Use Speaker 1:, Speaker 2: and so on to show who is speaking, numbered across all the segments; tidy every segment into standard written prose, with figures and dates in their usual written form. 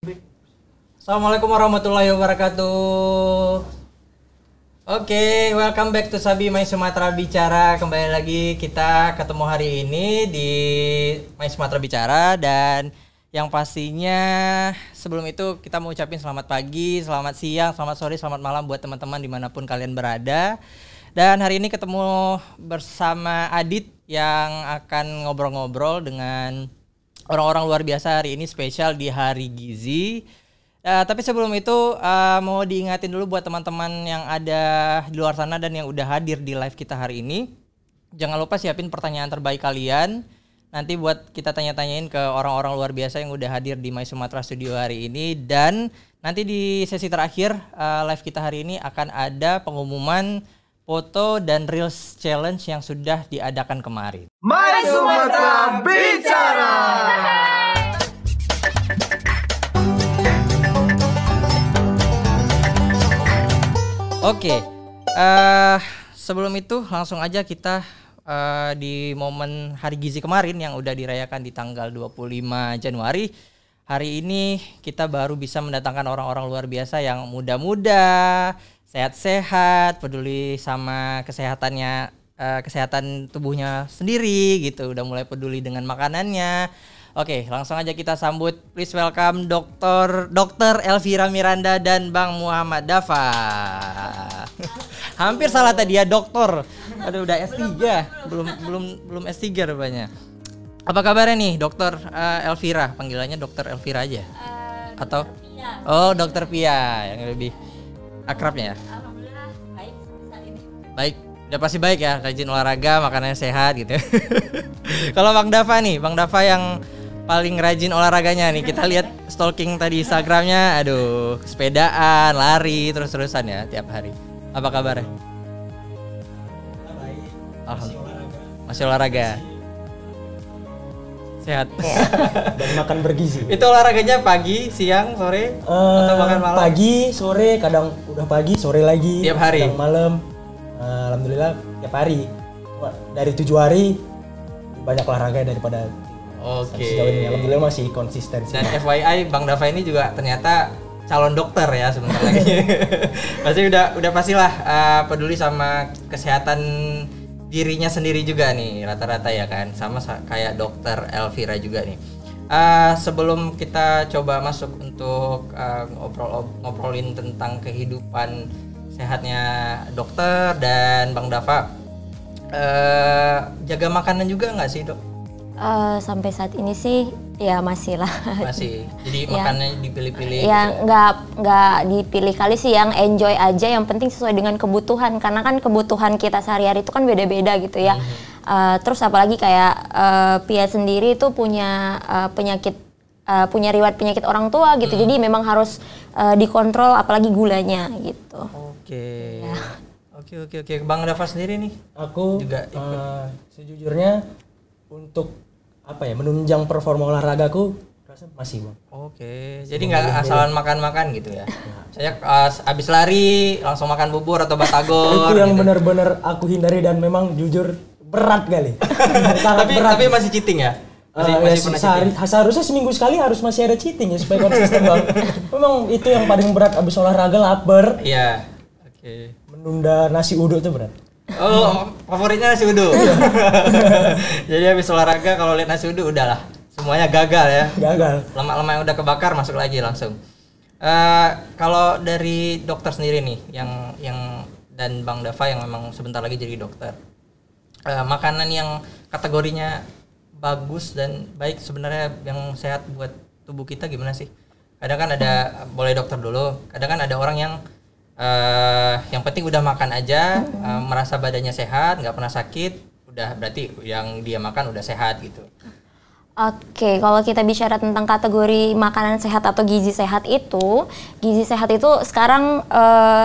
Speaker 1: Assalamualaikum warahmatullahi wabarakatuh. Oke, welcome back to Sabi My Sumatera Bicara. Kembali lagi kita ketemu hari ini di My Sumatera Bicara. Dan yang pastinya sebelum itu kita mau ucapin selamat pagi, selamat siang, selamat sore, selamat malam buat teman-teman dimanapun kalian berada. Dan hari ini ketemu bersama Adit yang akan ngobrol-ngobrol dengan orang-orang luar biasa. Hari ini spesial di Hari Gizi. Tapi sebelum itu mau diingatin dulu buat teman-teman yang ada di luar sana dan yang udah hadir di live kita hari ini. Jangan lupa siapin pertanyaan terbaik kalian. Nanti buat kita tanya-tanyain ke orang-orang luar biasa yang udah hadir di My Sumatera Studio hari ini. Dan nanti di sesi terakhir live kita hari ini akan ada pengumuman foto dan Reels Challenge yang sudah diadakan kemarin.
Speaker 2: My Sumatera Bicara.
Speaker 1: Oke, sebelum itu langsung aja kita di momen Hari Gizi kemarin yang udah dirayakan di tanggal 25 Januari. Hari ini kita baru bisa mendatangkan orang-orang luar biasa yang muda-muda, sehat-sehat, peduli sama kesehatannya, kesehatan tubuhnya sendiri gitu. Udah mulai peduli dengan makanannya. Oke, langsung aja kita sambut. Please welcome Dr. Elvira Miranda dan Bang Muhammad Dafa. Hampir salah tadi ya, doktor. Aduh, udah S3. Belum S3 rupanya. Apa kabarnya nih, Dr. Elvira? Panggilannya Dr. Elvira aja. Atau Pia. Oh, Dr. Pia yang lebih akrabnya ya.
Speaker 3: Alhamdulillah baik saat ini.
Speaker 1: Baik. Udah pasti baik ya, rajin olahraga, makanannya sehat gitu. Kalau Bang Dafa nih, Bang Dafa yang paling rajin olahraganya nih, kita lihat stalking tadi Instagramnya, aduh, sepedaan, lari, terus-terusan ya tiap hari. Apa kabarnya?
Speaker 4: Baik.
Speaker 1: Alhamdulillah. Masih olahraga. Sehat.
Speaker 4: Dan makan bergizi.
Speaker 1: Itu olahraganya pagi, siang, sore, atau makan malam?
Speaker 4: Pagi, sore, kadang udah pagi, sore lagi.
Speaker 1: Tiap hari?
Speaker 4: Kadang malam. Alhamdulillah tiap hari. Dari 7 hari banyak olahraga daripada.
Speaker 1: Oke.
Speaker 4: Sejauh ini alhamdulillah masih konsisten.
Speaker 1: Dan FYI Bang Dafa ini juga ternyata calon dokter ya sebentar lagi. Pasti udah pastilah peduli sama kesehatan dirinya sendiri juga nih rata-rata ya kan, sama kayak Dokter Elvira juga nih. Sebelum kita coba masuk untuk ngobrolin tentang kehidupan sehatnya dokter dan Bang Dafa, jaga makanan juga nggak sih dok?
Speaker 3: Sampai saat ini sih ya masih lah.
Speaker 1: Masih. Jadi makanannya dipilih-pilih.
Speaker 3: Ya gitu. nggak dipilih kali sih, yang enjoy aja, yang penting sesuai dengan kebutuhan, karena kan kebutuhan kita sehari-hari itu kan beda-beda gitu ya. Terus apalagi kayak Pia sendiri itu punya penyakit, punya riwayat penyakit orang tua gitu. Jadi memang harus dikontrol apalagi gulanya gitu.
Speaker 1: Oke.
Speaker 3: Ya.
Speaker 1: Oke. Bang Dafa sendiri nih?
Speaker 4: Aku
Speaker 1: juga
Speaker 4: sejujurnya untuk menunjang performa olahragaku rasa masih bang.
Speaker 1: Oke. Jadi nggak asalan makan-makan gitu ya? Saya abis lari langsung makan bubur atau batagor.
Speaker 4: Itu yang
Speaker 1: gitu.
Speaker 4: benar-benar aku hindari dan memang jujur berat kali. Sangat berat.
Speaker 1: Tapi masih cheating ya? Masih pernah cheating?
Speaker 4: Seharusnya seminggu sekali harus masih ada cheating ya supaya konsisten bang. Memang itu yang paling berat, abis olahraga lapar.
Speaker 1: Iya. Oke.
Speaker 4: Menunda nasi uduk itu berat.
Speaker 1: Oh, favoritnya nasi uduk. Jadi habis olahraga kalau lihat nasi uduk udahlah, semuanya gagal ya.
Speaker 4: Gagal.
Speaker 1: Lemak-lemak yang udah kebakar masuk lagi langsung. Kalau dari dokter sendiri nih, yang dan Bang Dafa yang memang sebentar lagi jadi dokter, makanan yang kategorinya bagus dan baik sebenarnya yang sehat buat tubuh kita gimana sih? Kadang kan ada, boleh dokter dulu. Kadang kan ada orang yang penting udah makan aja, merasa badannya sehat, nggak pernah sakit, udah berarti yang dia makan udah sehat gitu.
Speaker 3: Oke, kalau kita bicara tentang kategori makanan sehat atau gizi sehat itu sekarang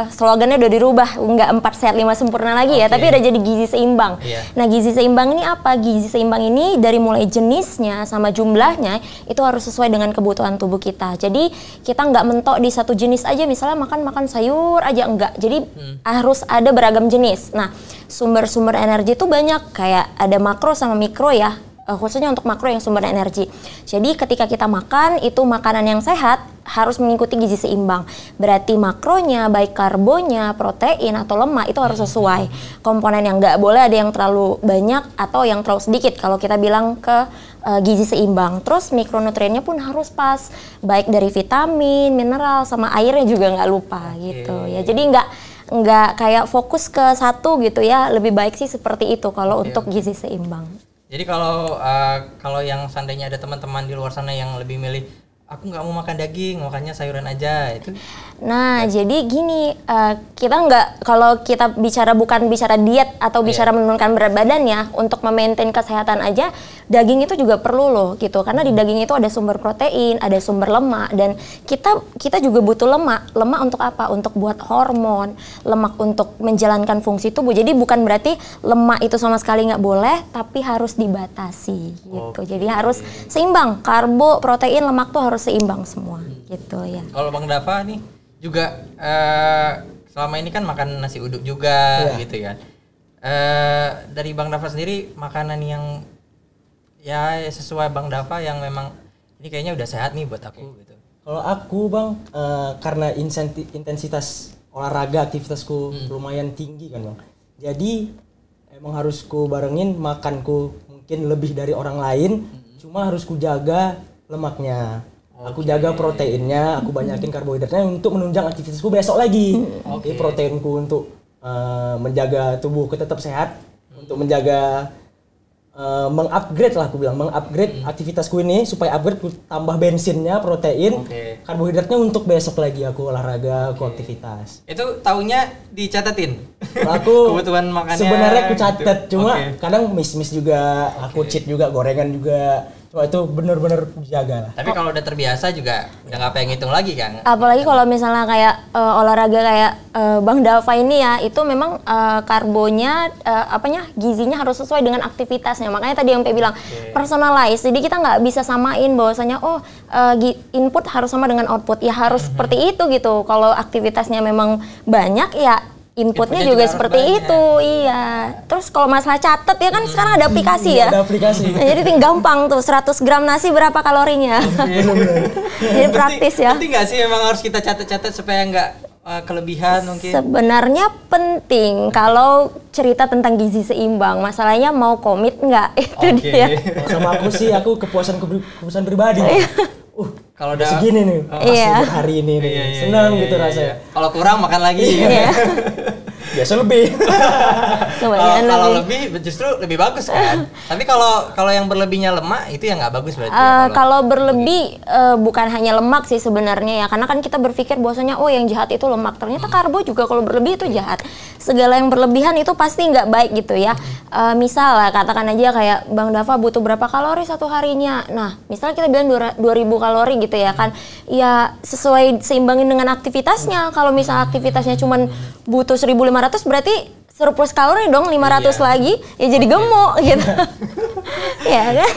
Speaker 3: slogannya udah dirubah, nggak 4 sehat 5 sempurna lagi ya, tapi udah jadi gizi seimbang. Nah, gizi seimbang ini apa? Gizi seimbang ini dari mulai jenisnya sama jumlahnya itu harus sesuai dengan kebutuhan tubuh kita. Jadi kita nggak mentok di satu jenis aja, misalnya makan sayur aja, enggak. Jadi harus ada beragam jenis. Nah, sumber-sumber energi itu banyak, kayak ada makro sama mikro ya. khususnya untuk makro yang sumber energi. Jadi ketika kita makan itu makanan yang sehat harus mengikuti gizi seimbang. Berarti makronya baik karbonnya, protein atau lemak itu harus sesuai. Komponen yang nggak boleh ada yang terlalu banyak atau yang terlalu sedikit kalau kita bilang ke gizi seimbang. Terus mikronutriennya pun harus pas, baik dari vitamin, mineral sama airnya juga nggak lupa gitu ya. Jadi nggak kayak fokus ke satu gitu ya. Lebih baik sih seperti itu kalau untuk gizi seimbang.
Speaker 1: Jadi kalau yang seandainya ada teman-teman di luar sana yang lebih milih aku nggak mau makan daging, makannya sayuran aja itu.
Speaker 3: Nah, jadi gini, kita nggak, kalau kita bukan bicara diet atau bicara menurunkan berat badan ya, untuk memaintain kesehatan aja, daging itu juga perlu loh gitu, karena di daging itu ada sumber protein, ada sumber lemak, dan kita juga butuh lemak. Lemak untuk apa? Untuk buat hormon, lemak untuk menjalankan fungsi tubuh. Jadi bukan berarti lemak itu sama sekali nggak boleh, tapi harus dibatasi gitu. Jadi harus seimbang, karbo, protein, lemak tuh harus seimbang semua gitu ya.
Speaker 1: Kalau Bang Dava nih juga selama ini kan makan nasi uduk juga gitu ya. Dari Bang Dava sendiri makanan yang ya sesuai Bang Dava yang memang ini kayaknya udah sehat nih buat aku gitu.
Speaker 4: Kalau aku Bang, karena intensitas olahraga aktivitasku lumayan tinggi kan Bang. Jadi emang harus ku barengin makanku mungkin lebih dari orang lain, cuma harus ku jaga lemaknya. Aku jaga proteinnya, aku banyakin karbohidratnya untuk menunjang aktivitasku besok lagi. Jadi proteinku untuk menjaga tubuhku tetap sehat, untuk menjaga mengupgrade lah, aku bilang mengupgrade aktivitasku ini supaya upgrade, ku tambah bensinnya, protein, karbohidratnya untuk besok lagi aku olahraga, aku aktivitas.
Speaker 1: Itu taunya dicatatin.
Speaker 4: Aku
Speaker 1: kebutuhan makannya.
Speaker 4: Sebenarnya aku catat, cuma kadang miss juga, aku cheat juga, gorengan juga. Cuma itu benar-benar dijaga lah.
Speaker 1: Tapi kalau udah terbiasa juga udah nggak pengen ngitung lagi kan?
Speaker 3: Apalagi kalau misalnya kayak olahraga kayak Bang Dava ini ya, itu memang karbonya, gizinya harus sesuai dengan aktivitasnya. Makanya tadi yang Pe bilang personalize. Jadi kita nggak bisa samain bahwasanya input harus sama dengan output. Ya harus seperti itu gitu. Kalau aktivitasnya memang banyak ya inputnya juga seperti itu, iya. Terus kalau masalah catet ya kan sekarang ada aplikasi ya.
Speaker 4: Ada aplikasi.
Speaker 3: Nah, jadi gampang tuh 100 gram nasi berapa kalorinya. Jadi praktis ya.
Speaker 1: Penting nggak sih emang harus kita catat-catat supaya nggak kelebihan mungkin?
Speaker 3: Sebenarnya penting kalau cerita tentang gizi seimbang. Masalahnya mau komit nggak itu dia.
Speaker 4: Sama aku sih, aku kepuasan pribadi.
Speaker 1: Kalau udah
Speaker 4: segini nih, pas hari ini nih, senang gitu rasanya.
Speaker 1: Kalau kurang makan lagi.
Speaker 4: Biasa lebih.
Speaker 1: Kalau lebih justru lebih bagus kan. Tapi kalau yang berlebihnya lemak itu yang nggak bagus berarti.
Speaker 3: Kalau berlebih bukan hanya lemak sih sebenarnya ya, karena kan kita berpikir bahwasanya yang jahat itu lemak. Ternyata karbo juga kalau berlebih itu jahat. Segala yang berlebihan itu pasti nggak baik gitu ya. Misal lah katakan aja kayak Bang Dava butuh berapa kalori satu harinya. Nah, misalnya kita bilang 2000 kalori gitu ya kan. Ya sesuai seimbangin dengan aktivitasnya. Kalau misal aktivitasnya cuman butuh 1500 berarti surplus kalori dong 500 lagi ya jadi gemuk gitu. Ya kan?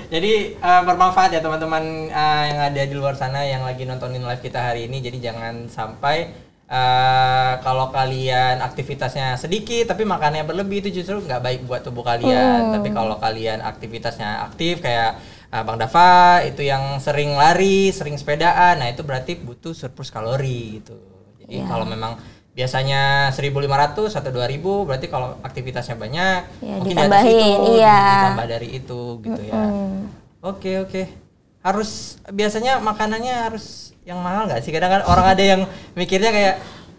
Speaker 1: Jadi bermanfaat ya teman-teman yang ada di luar sana yang lagi nontonin live kita hari ini. Jadi jangan sampai kalau kalian aktivitasnya sedikit tapi makannya berlebih itu justru nggak baik buat tubuh kalian. Tapi kalau kalian aktivitasnya aktif kayak Bang Dava itu yang sering lari, sering sepedaan, nah itu berarti butuh surplus kalori gitu. Jadi kalau memang biasanya 1.500 atau 2.000 berarti kalau aktivitasnya banyak mungkin
Speaker 3: ditambahin,
Speaker 1: ditambah dari itu gitu ya. Oke. Harus biasanya makanannya harus yang mahal nggak sih? Kadang kan orang ada yang mikirnya kayak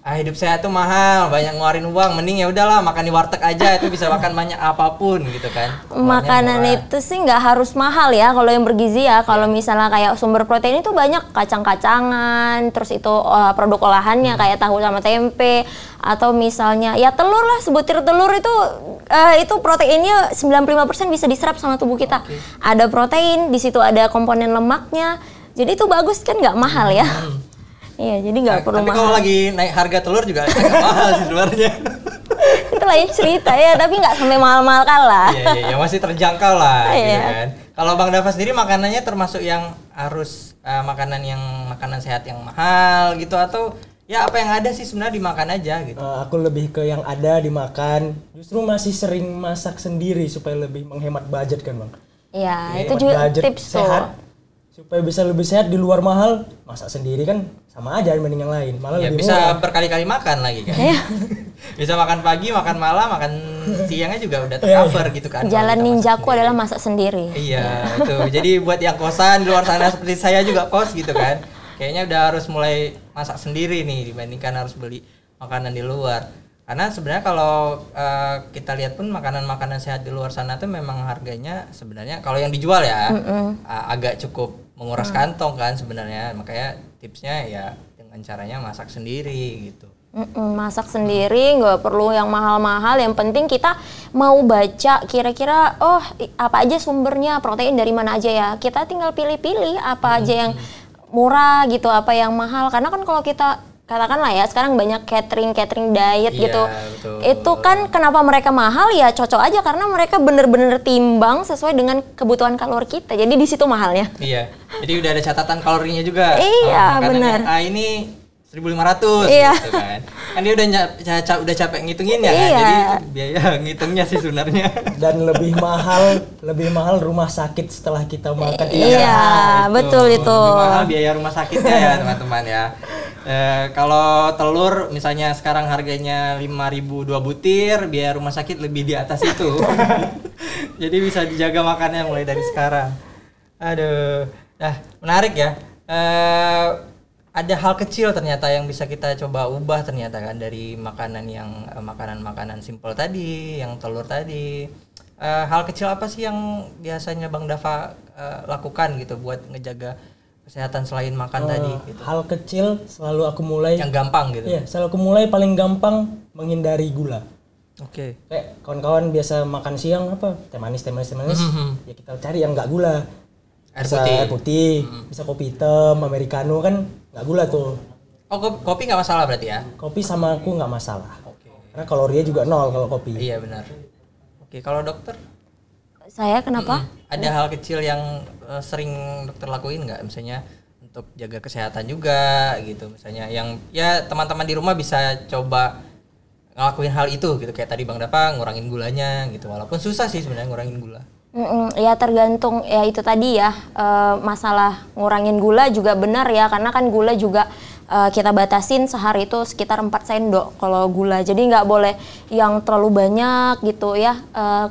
Speaker 1: hidup sehat tuh mahal, banyak ngeluarin uang, mending ya udahlah makan di warteg aja, itu bisa makan banyak apapun gitu kan.
Speaker 3: Makanan itu sih nggak harus mahal ya kalau yang bergizi ya. Kalau misalnya kayak sumber protein itu banyak kacang-kacangan, terus itu produk olahannya kayak tahu sama tempe, atau misalnya ya telur lah, sebutir telur itu proteinnya 95% bisa diserap sama tubuh kita. Ada protein, di situ ada komponen lemaknya. Jadi itu bagus kan, nggak mahal ya. Iya, jadi nggak perlu mahal.
Speaker 1: Tapi kalau lagi naik harga telur juga agak mahal sih sebenarnya.
Speaker 3: Itu lain cerita ya, tapi nggak sampai mahal-mahal kalah.
Speaker 1: Iya, masih terjangkau lah gitu kan. Kalau Bang Dava sendiri makanannya termasuk yang harus makanan sehat yang mahal gitu, atau ya apa yang ada sih sebenarnya dimakan aja gitu?
Speaker 4: Aku lebih ke yang ada dimakan. Justru masih sering masak sendiri supaya lebih menghemat budget kan Bang.
Speaker 3: Ya,
Speaker 1: Oke,
Speaker 3: itu juga
Speaker 4: budget
Speaker 3: tips tuh.
Speaker 4: sehat. Supaya bisa lebih sehat di luar mahal, masak sendiri kan sama aja dibanding yang lain. Malah
Speaker 1: Ya
Speaker 4: lebih
Speaker 1: bisa
Speaker 4: murah.
Speaker 1: berkali-kali makan lagi kan. Bisa makan pagi, makan malam, makan siangnya juga udah
Speaker 4: Iya,
Speaker 1: tercover gitu kan.
Speaker 3: Jalan
Speaker 1: kalau kita masak
Speaker 3: ninjaku
Speaker 1: sendiri.
Speaker 3: adalah masak sendiri.
Speaker 1: Iya, itu. Jadi buat yang kosan di luar sana seperti saya juga kos gitu kan. Kayaknya udah harus mulai masak sendiri nih dibandingkan harus beli makanan di luar. Karena sebenarnya kalau kita lihat pun makanan-makanan sehat di luar sana tuh memang harganya sebenarnya kalau yang dijual ya agak cukup menguras kantong kan sebenarnya. Makanya tipsnya ya dengan caranya masak sendiri gitu.
Speaker 3: Masak sendiri, nggak perlu yang mahal-mahal. Yang penting kita mau baca kira-kira apa aja sumbernya, protein dari mana aja ya. Kita tinggal pilih-pilih apa aja yang murah gitu, apa yang mahal. Karena kan kalau kita katakanlah ya sekarang banyak catering diet
Speaker 1: Iya,
Speaker 3: gitu.
Speaker 1: betul.
Speaker 3: Itu kan kenapa mereka mahal ya cocok aja karena mereka bener-bener timbang sesuai dengan kebutuhan kalori kita. Jadi di situ mahalnya.
Speaker 1: Iya. Jadi udah ada catatan kalorinya juga.
Speaker 3: Iya,
Speaker 1: Makanannya,
Speaker 3: benar.
Speaker 1: Ini 1.500
Speaker 3: Iya.
Speaker 1: gitu kan. Kan dia udah capek ngitungin ya kan.
Speaker 3: Iya.
Speaker 1: Jadi biaya ngitungnya sih sebenarnya.
Speaker 4: Dan lebih mahal rumah sakit setelah kita makan.
Speaker 3: Iya, betul itu.
Speaker 1: Lebih mahal biaya rumah sakitnya ya teman-teman ya. Kalau telur misalnya sekarang harganya 5.000 2 butir, biaya rumah sakit lebih di atas itu. Jadi bisa dijaga makannya mulai dari sekarang. Aduh. Nah, menarik ya. Ada hal kecil ternyata yang bisa kita coba ubah ternyata kan dari makanan yang makanan-makanan simple tadi, yang telur tadi. Hal kecil apa sih yang biasanya Bang Dava lakukan gitu buat ngejaga kesehatan selain makan tadi gitu.
Speaker 4: Hal kecil selalu aku mulai.
Speaker 1: Yang gampang gitu.
Speaker 4: Iya, selalu aku mulai paling gampang menghindari gula.
Speaker 1: Oke.
Speaker 4: Kayak kawan-kawan biasa makan siang apa? Teh manis. Ya kita cari yang nggak gula. Bisa air putih, bisa kopi hitam, americano kan nggak gula tuh.
Speaker 1: Oh, kopi nggak masalah berarti ya?
Speaker 4: Kopi sama aku nggak masalah.
Speaker 1: Oke.
Speaker 4: Karena kalorinya juga 0 kalau kopi.
Speaker 1: Iya benar. Oke, kalau dokter?
Speaker 3: Saya kenapa?
Speaker 1: Ada hal kecil yang sering dokter lakuin nggak? Misalnya untuk jaga kesehatan juga gitu. Misalnya yang ya teman-teman di rumah bisa coba ngelakuin hal itu gitu. Kayak tadi Bang Dava ngurangin gulanya gitu. Walaupun susah sih sebenarnya ngurangin gula.
Speaker 3: Ya tergantung ya itu tadi ya masalah ngurangin gula juga benar ya karena kan gula juga kita batasin sehari itu sekitar 4 sendok kalau gula jadi nggak boleh yang terlalu banyak gitu ya.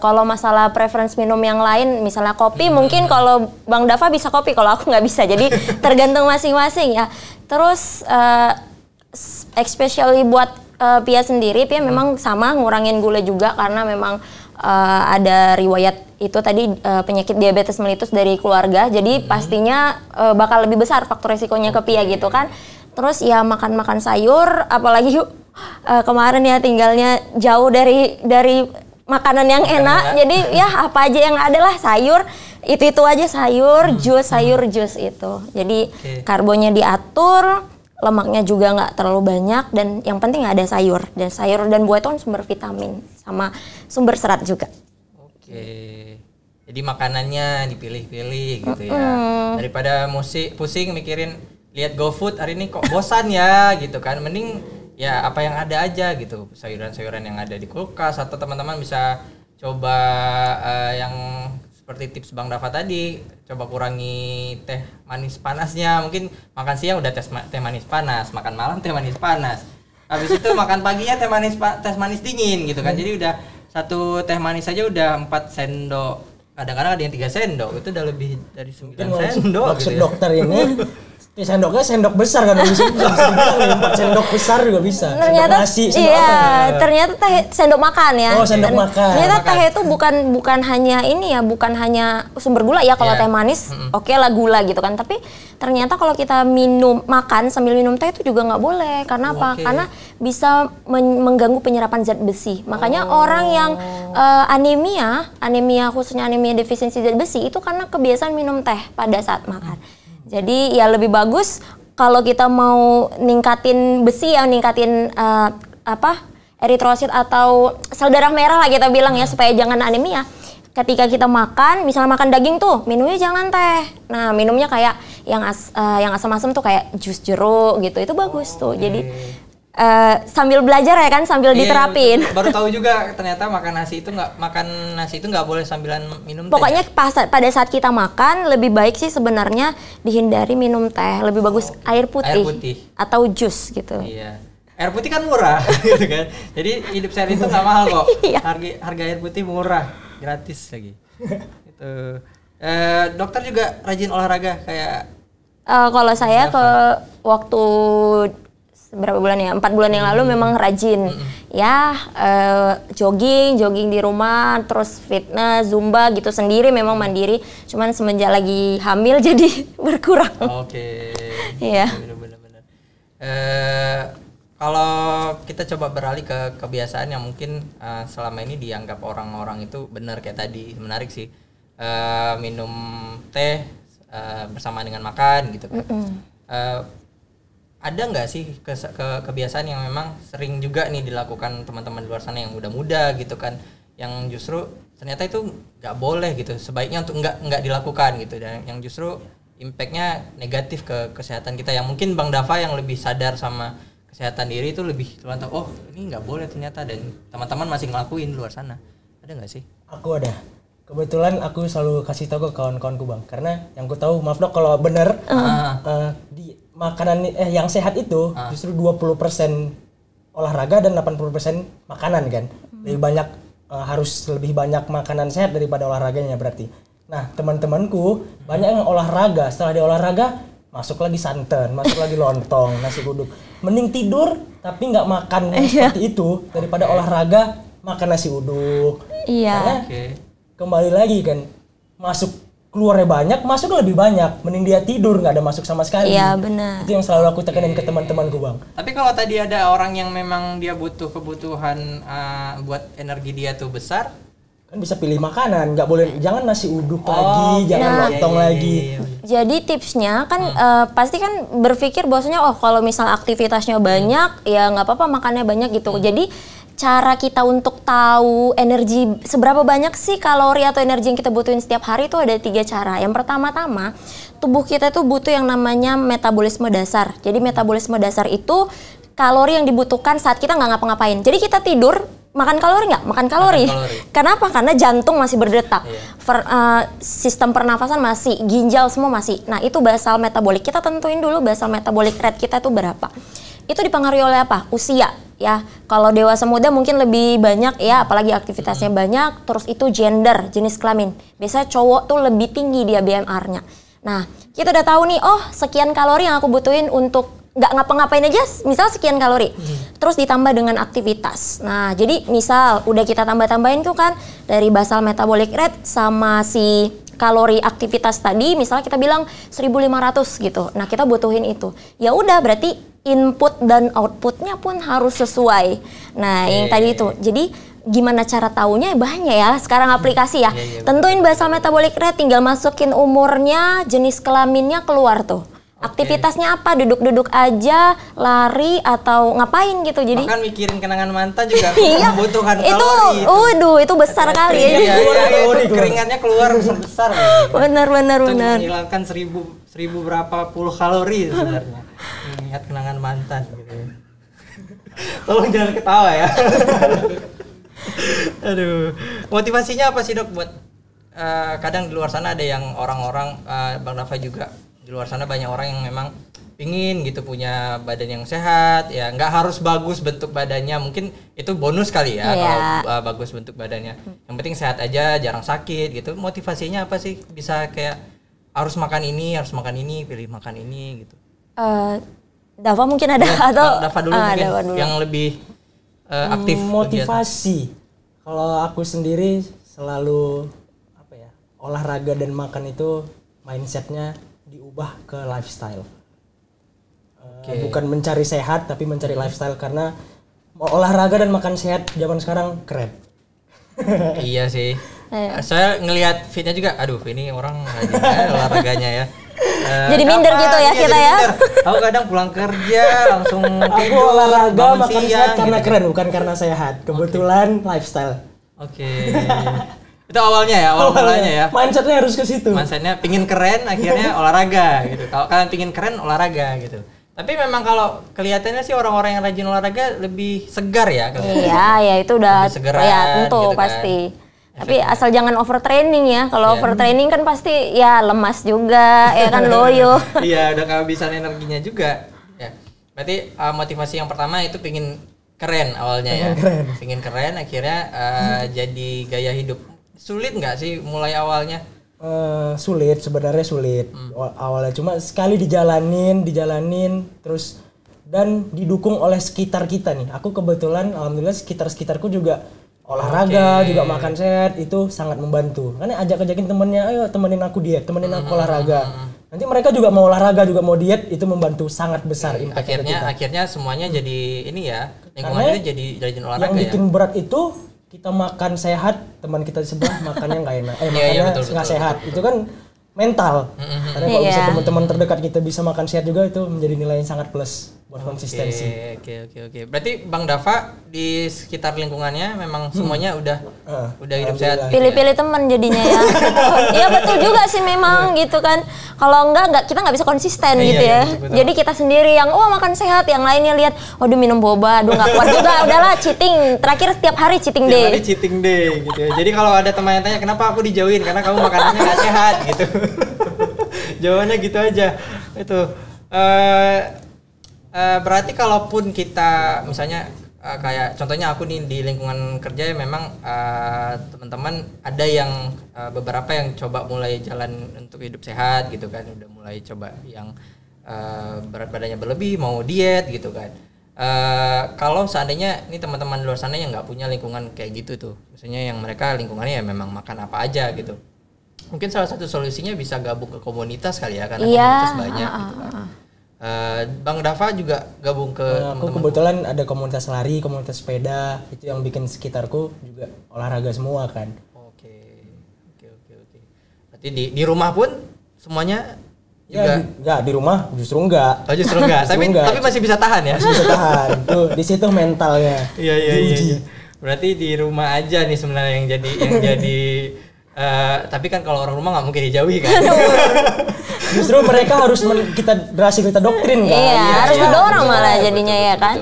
Speaker 3: Kalau masalah preference minum yang lain misalnya kopi mungkin kalau Bang Dava bisa kopi kalau aku nggak bisa jadi tergantung masing-masing ya. Terus especially buat Pia sendiri Pia memang sama ngurangin gula juga karena memang ada riwayat itu tadi penyakit diabetes mellitus dari keluarga jadi pastinya bakal lebih besar faktor resikonya ke Pia gitu kan. Terus ya makan sayur apalagi kemarin ya tinggalnya jauh dari makanan yang enak jadi ya apa aja yang ada lah sayur itu aja sayur jus itu jadi karbonnya diatur lemaknya juga nggak terlalu banyak dan yang penting ada sayur dan buah itu kan sumber vitamin sama sumber serat juga.
Speaker 1: Oke. Jadi makanannya dipilih-pilih gitu ya. Daripada pusing mikirin lihat GoFood hari ini kok bosan ya gitu kan. Mending ya apa yang ada aja gitu. Sayuran-sayuran yang ada di kulkas atau teman-teman bisa coba yang seperti tips Bang Dava tadi, coba kurangi teh manis panasnya. Mungkin makan siang udah teh manis panas, makan malam teh manis panas. Habis itu makan paginya teh manis dingin gitu kan. Jadi udah satu teh manis aja udah 4 sendok. Kadang-kadang ada yang 3 sendok, itu udah lebih dari 9 sendok
Speaker 4: Maksud
Speaker 1: gitu ya.
Speaker 4: dokter ini sendoknya sendok besar kan bisa 4 sendok besar juga bisa.
Speaker 3: Ternyata
Speaker 4: sendok nasi, sendok apa?
Speaker 3: ternyata teh sendok makan ya.
Speaker 4: Oh, sendok makan.
Speaker 3: Ternyata teh itu bukan hanya ini ya, bukan hanya sumber gula ya kalau teh manis. Oke lah gula gitu kan, tapi ternyata kalau kita makan sambil minum teh itu juga nggak boleh. Karena apa? Karena bisa mengganggu penyerapan zat besi. Makanya orang yang anemia khususnya anemia defisiensi zat besi itu karena kebiasaan minum teh pada saat makan. Jadi ya lebih bagus kalau kita mau ningkatin besi ya ningkatin eritrosit atau sel darah merah lah kita bilang ya supaya jangan anemia. Ketika kita makan, misalnya makan daging tuh, minumnya jangan teh. Nah, minumnya kayak yang asam-asam tuh kayak jus jeruk gitu. Itu bagus tuh. Jadi sambil belajar ya kan, sambil diterapin.
Speaker 1: Baru tahu juga ternyata makan nasi itu nggak boleh sambilan minum teh.
Speaker 3: Pokoknya pada saat kita makan lebih baik sih sebenarnya dihindari minum teh, lebih bagus air putih atau jus gitu.
Speaker 1: Iya. Air putih kan murah gitu kan. Jadi hidup sehat itu nggak mahal kok.
Speaker 3: Iya.
Speaker 1: Harga air putih murah, gratis lagi. Gitu. Dokter juga rajin olahraga kayak
Speaker 3: kalau saya waktu berapa bulan ya, 4 bulan yang lalu memang rajin ya, jogging di rumah, terus fitness, zumba gitu sendiri, memang mandiri. Cuman semenjak lagi hamil jadi berkurang.
Speaker 1: Oke.
Speaker 3: Iya.
Speaker 1: Benar-benar. Kalau kita coba beralih ke kebiasaan yang mungkin selama ini dianggap orang-orang itu benar kayak tadi, menarik sih, minum teh bersama dengan makan gitu kan. Ada nggak sih kebiasaan yang memang sering juga nih dilakukan teman-teman di luar sana yang muda-muda gitu kan, yang justru ternyata itu nggak boleh gitu, sebaiknya untuk nggak dilakukan gitu, dan yang justru impactnya negatif ke kesehatan kita, yang mungkin Bang Dava yang lebih sadar sama kesehatan diri itu lebih tahu, oh ini nggak boleh ternyata, dan teman-teman masih ngelakuin di luar sana. Ada nggak sih?
Speaker 4: Aku ada. Kebetulan aku selalu kasih tahu ke kawan-kawanku Bang, karena yang ku tahu, maaf dok kalau bener, di makanan yang sehat itu justru 20% olahraga dan 80% makanan kan. Lebih banyak harus lebih banyak makanan sehat daripada olahraganya berarti. Nah, teman-temanku banyak yang olahraga, setelah dia olahraga masuk lagi santan, masuk lagi lontong, nasi uduk. Mending tidur tapi nggak makan seperti itu daripada olahraga makan nasi uduk.
Speaker 3: Iya.
Speaker 4: Karena kembali lagi kan, keluarnya banyak, masuk lebih banyak. Mending dia tidur, nggak ada masuk sama sekali.
Speaker 3: Iya, benar.
Speaker 4: Itu yang selalu aku tekanin ke teman-temanku Bang.
Speaker 1: Tapi kalau tadi ada orang yang memang dia butuh kebutuhan buat energi dia tuh besar,
Speaker 4: kan bisa pilih makanan, nggak boleh, jangan nasi uduk lagi, jangan lontong lagi.
Speaker 3: Jadi tipsnya kan pasti kan berpikir bahwasanya kalau misal aktivitasnya banyak ya nggak apa-apa makannya banyak gitu. Jadi cara kita untuk tahu energi seberapa banyak sih kalori atau energi yang kita butuhin setiap hari itu ada 3 cara. Yang pertama-tama, tubuh kita itu butuh yang namanya metabolisme dasar. Jadi metabolisme dasar itu kalori yang dibutuhkan saat kita nggak ngapa-ngapain. Jadi kita tidur, makan kalori nggak? Makan kalori. Kenapa? Karena jantung masih berdetak, sistem pernafasan masih, ginjal semua masih. Nah itu basal metabolik. Kita tentuin dulu basal metabolik rate kita itu berapa. Itu dipengaruhi oleh apa? Usia ya. Kalau dewasa muda mungkin lebih banyak ya, apalagi aktivitasnya banyak. Terus itu gender, jenis kelamin. Biasanya cowok tuh lebih tinggi dia BMR-nya. Nah kita udah tahu nih, sekian kalori yang aku butuhin untuk nggak ngapa-ngapain aja, misal sekian kalori. Terus ditambah dengan aktivitas. Nah jadi misal udah kita tambah-tambahin tuh kan dari basal metabolic rate sama si kalori aktivitas tadi, misalnya kita bilang 1.500 gitu. Nah kita butuhin itu. Ya udah berarti input dan outputnya pun harus sesuai. Nah yang tadi itu. Jadi gimana cara taunya? Banyak ya sekarang aplikasi ya. Tentuin basal metabolic rate, tinggal masukin umurnya, jenis kelaminnya, keluar tuh. Aktivitasnya apa? Duduk-duduk aja, lari atau ngapain gitu. Jadi
Speaker 1: bahkan mikirin kenangan mantan juga membutuhkan kalori.
Speaker 3: Itu besar kali ya.
Speaker 1: Keringatnya keluar besar.
Speaker 3: Benar.
Speaker 1: Itu menghilangkan 1.000 berapa puluh kalori sebenarnya. Ingat kenangan mantan gitu. Tolong jangan ketawa ya. Aduh. Motivasinya apa sih dok buat kadang di luar sana ada yang orang-orang Bang Dava juga, di luar sana banyak orang yang memang pingin gitu punya badan yang sehat, ya nggak harus bagus bentuk badannya, mungkin itu bonus kali ya kalau bagus bentuk badannya, yang penting sehat aja, jarang sakit gitu. Motivasinya apa sih bisa kayak harus makan ini, pilih makan ini gitu?
Speaker 3: Dava mungkin ada atau
Speaker 1: Dava dulu mungkin Dava dulu. Yang lebih aktif.
Speaker 4: Motivasi, kalau aku sendiri selalu olahraga dan makan itu mindsetnya diubah ke lifestyle. Bukan mencari sehat tapi mencari lifestyle, karena olahraga dan makan sehat zaman sekarang keren.
Speaker 1: Iya sih. Saya ngelihat fitnya juga, aduh ini orang olahraganya ya.
Speaker 3: Jadi minder gitu ya kita ya.
Speaker 1: Aku kadang pulang kerja langsung
Speaker 4: aku olahraga makan sehat karena keren, bukan karena sehat. Kebetulan lifestyle.
Speaker 1: Itu awalnya ya, awalnya ya.
Speaker 4: Mindsetnya harus ke situ.
Speaker 1: Mindsetnya pingin keren, akhirnya olahraga gitu. Kalau kalian pingin keren, olahraga gitu. Tapi memang kalau kelihatannya sih orang-orang yang rajin olahraga lebih segar ya.
Speaker 3: Iya, ya itu udah
Speaker 1: Lebih segeran,
Speaker 3: ya tentu
Speaker 1: gitu kan.
Speaker 3: pasti. Tapi asal jangan overtraining ya. Kalau overtraining kan pasti ya lemas juga, ya kan loyo.
Speaker 1: Iya, udah kehabisan energinya juga. Ya. Berarti motivasi yang pertama itu pingin keren awalnya ya. Pingin keren akhirnya jadi gaya hidup. Sulit nggak sih mulai awalnya?
Speaker 4: Sulit, sebenarnya sulit awalnya, cuma sekali dijalanin terus dan didukung oleh sekitar kita nih. Aku kebetulan alhamdulillah sekitarku juga olahraga, juga makan sehat, itu sangat membantu. Karena ajakin temennya, ayo temenin aku diet, temenin aku olahraga. Nanti mereka juga mau olahraga, juga mau diet, itu membantu sangat besar impact
Speaker 1: Akhirnya semuanya jadi ini ya, lingkungannya jadi rajin olahraga.
Speaker 4: Yang bikin berat itu kita makan sehat, teman kita di sebelah makannya nggak enak, makannya nggak sehat. Itu kan mental. Karena kalau bisa teman-teman terdekat kita bisa makan sehat juga, itu menjadi nilai yang sangat plus buat konsistensi.
Speaker 1: Oke. Berarti Bang Dava di sekitar lingkungannya memang semuanya udah hidup sehat.
Speaker 3: Pilih-pilih teman jadinya ya. Iya betul juga sih memang gitu kan. Kalau enggak kita nggak bisa konsisten gitu ya.
Speaker 1: Betul.
Speaker 3: Jadi kita sendiri yang makan sehat, yang lainnya lihat, waduh minum boba, aduh nggak kuat juga, udahlah cheating. Terakhir setiap hari cheating day.
Speaker 1: Hari cheating day gitu ya. Jadi kalau ada teman yang tanya kenapa aku dijauhin, karena kamu makanannya nggak sehat gitu. Jawabannya gitu aja. Itu. Berarti kalaupun kita misalnya kayak contohnya aku nih di lingkungan kerja ya memang teman-teman ada yang beberapa yang coba mulai jalan untuk hidup sehat gitu kan, udah mulai coba yang berat badannya berlebih mau diet gitu kan. Kalau seandainya ini teman-teman di luar sana yang nggak punya lingkungan kayak gitu tuh, misalnya yang mereka lingkungannya ya memang makan apa aja gitu, mungkin salah satu solusinya bisa gabung ke komunitas kali ya, karena komunitas banyak gitu kan. Bang Dava juga gabung ke
Speaker 4: aku kebetulan ada komunitas lari, komunitas sepeda, itu yang bikin sekitarku juga olahraga semua kan.
Speaker 1: Oke. Berarti di rumah pun semuanya juga
Speaker 4: enggak, di rumah justru enggak.
Speaker 1: Oh, justru enggak. Tapi masih bisa tahan ya.
Speaker 4: Masih bisa tahan. Tuh di situ mentalnya.
Speaker 1: Iya. Berarti di rumah aja nih sebenarnya yang jadi tapi kan kalau orang rumah nggak mungkin dijauhi kan.
Speaker 4: Justru mereka harus kita doktrin kan.
Speaker 3: Iya, harus didorong malah
Speaker 1: betul,
Speaker 3: jadinya ya kan.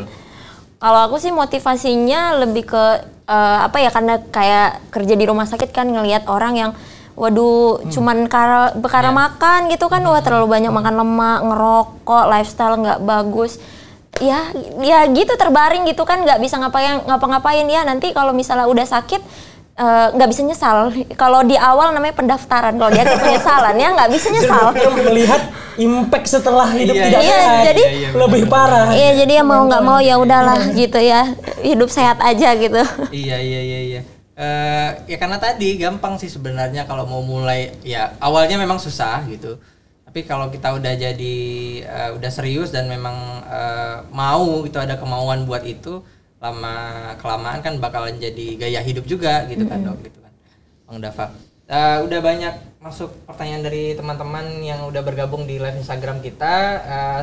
Speaker 3: Kalau aku sih motivasinya lebih ke karena kayak kerja di rumah sakit kan ngelihat orang yang cuman perkara makan gitu kan, terlalu banyak makan lemak, ngerokok, lifestyle nggak bagus. Ya gitu terbaring gitu kan, nggak bisa ngapa-ngapain ya. Nanti kalau misalnya udah sakit nggak bisa nyesal. Kalau di awal namanya pendaftaran, kalau di akhir penyesalan ya nggak bisa nyesal.
Speaker 4: Melihat impact setelah hidup tidak
Speaker 3: sehat.
Speaker 4: Iya, jadi lebih parah.
Speaker 3: Iya, jadi ya mau nggak mau ya udahlah gitu ya, hidup sehat aja gitu.
Speaker 1: Iya. Ya karena tadi gampang sih sebenarnya kalau mau mulai ya awalnya memang susah gitu. Tapi kalau kita udah jadi udah serius dan memang mau itu ada kemauan buat itu, lama kelamaan kan bakalan jadi gaya hidup juga gitu kan dok gitu kan Bang Dava. Udah banyak masuk pertanyaan dari teman-teman yang udah bergabung di live Instagram kita.